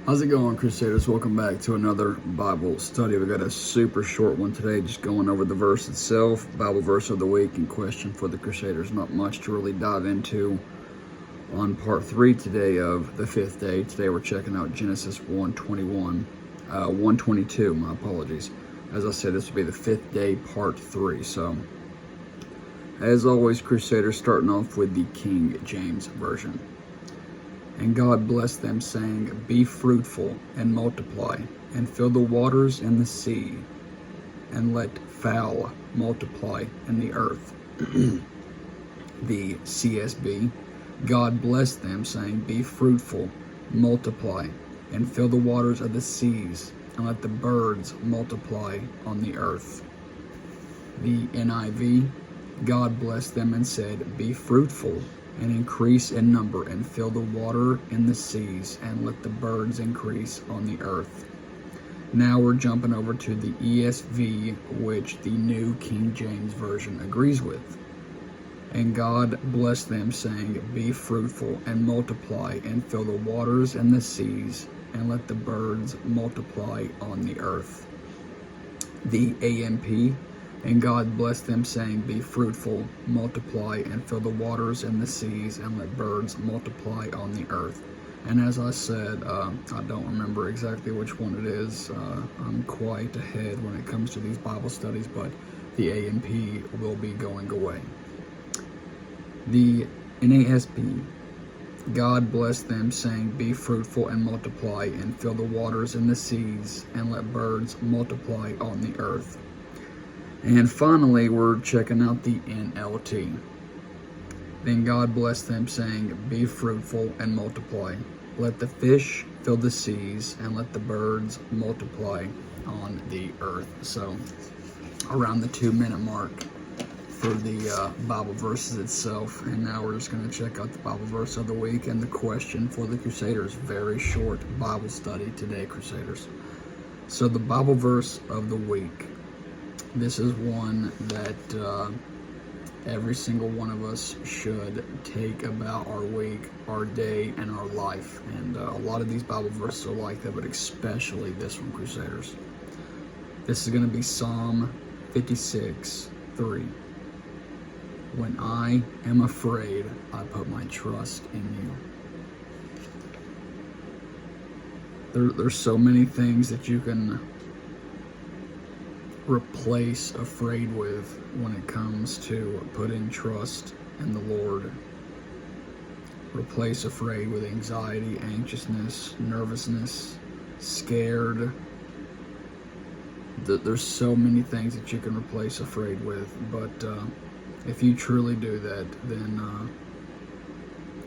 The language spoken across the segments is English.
How's it going, Crusaders? Welcome back to another Bible study. We got a super short one today, just going over the verse itself, Bible verse of the week, and question for the Crusaders. Not much to really dive into on part 3 today of the 5th day. Today we're checking out Genesis 122, my apologies. As I said, this will be the 5th day, part 3. So, as always, Crusaders, starting off with the King James Version. And God blessed them, saying, Be fruitful, and multiply, and fill the waters and the sea, and let fowl multiply in the earth. The CSB, God blessed them, saying, Be fruitful, multiply, and fill the waters of the seas, and let the birds multiply on the earth. The NIV, God blessed them and said, Be fruitful, and increase in number, and fill the water in the seas, and let the birds increase on the earth. Now we're jumping over to the ESV, which the New King James Version agrees with. And God blessed them, saying, Be fruitful, and multiply, and fill the waters and the seas, and let the birds multiply on the earth. The AMP, and God blessed them, saying, Be fruitful, multiply, and fill the waters and the seas, and let birds multiply on the earth. And as I said, I don't remember exactly which one it is. I'm quite ahead when it comes to these Bible studies, but the AMP will be going away. The NASB, God blessed them, saying, Be fruitful and multiply, and fill the waters and the seas, and let birds multiply on the earth. And finally, we're checking out the NLT. Then God blessed them, saying, Be fruitful and multiply. Let the fish fill the seas, and let the birds multiply on the earth. So, around the 2-minute mark for the Bible verses itself. And now we're just going to check out the Bible verse of the week and the question for the Crusaders. Very short Bible study today, Crusaders. So, the Bible verse of the week. This is one that every single one of us should take about our week, our day, and our life. And a lot of these Bible verses are like that, but especially this one, Crusaders. This is going to be Psalm 56:3. When I am afraid, I put my trust in you. There's so many things that you can replace afraid with when it comes to putting trust in the Lord. Replace afraid with anxiety, anxiousness, nervousness, scared. There's so many things that you can replace afraid with, but if you truly do that, then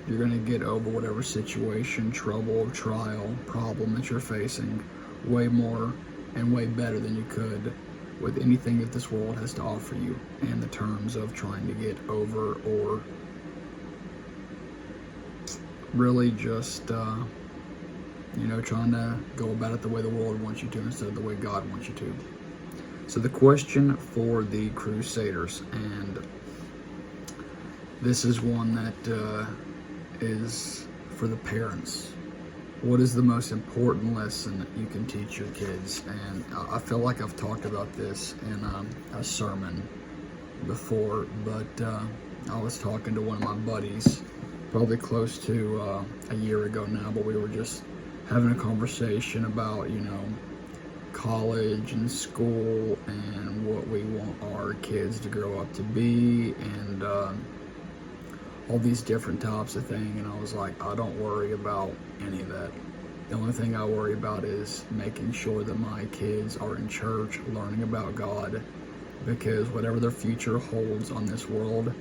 you're going to get over whatever situation, trouble, trial, problem that you're facing way more and way better than you could with anything that this world has to offer you in the terms of trying to get over or really just, trying to go about it the way the world wants you to instead of the way God wants you to. So the question for the Crusaders, and this is one that is for the parents. What is the most important lesson that you can teach your kids? And I feel like I've talked about this in a sermon before, but I was talking to one of my buddies probably close to a year ago now, but we were just having a conversation about, college and school and what we want our kids to grow up to be, and all these different types of things. And I was like, I don't worry about any of that. The only thing I worry about is making sure that my kids are in church, learning about God, because whatever their future holds on this world,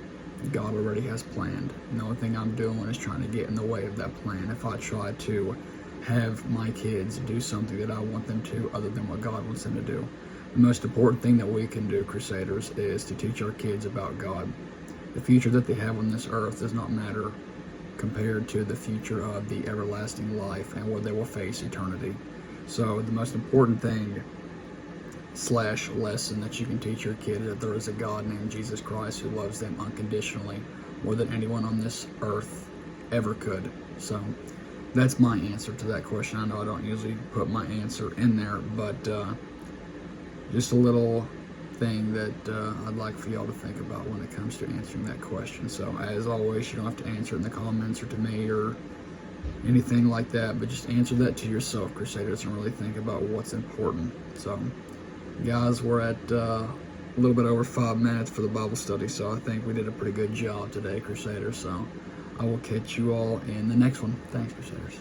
God already has planned. And the only thing I'm doing is trying to get in the way of that plan. If I try to have my kids do something that I want them to other than what God wants them to do. The most important thing that we can do, Crusaders, is to teach our kids about God. The future that they have on this earth does not matter compared to the future of the everlasting life and where they will face eternity. So the most important thing / lesson that you can teach your kid is that there is a God named Jesus Christ who loves them unconditionally more than anyone on this earth ever could. So That's my answer to that question. I know I don't usually put my answer in there, but just a little thing that I'd like for y'all to think about when it comes to answering that question. So as always, you don't have to answer it in the comments or to me or anything like that, but just answer that to yourself, Crusaders, and really think about what's important. So guys, we're at a little bit over 5 minutes for the Bible study, so I think we did a pretty good job today, Crusaders. So I will catch you all in the next one. Thanks, Crusaders.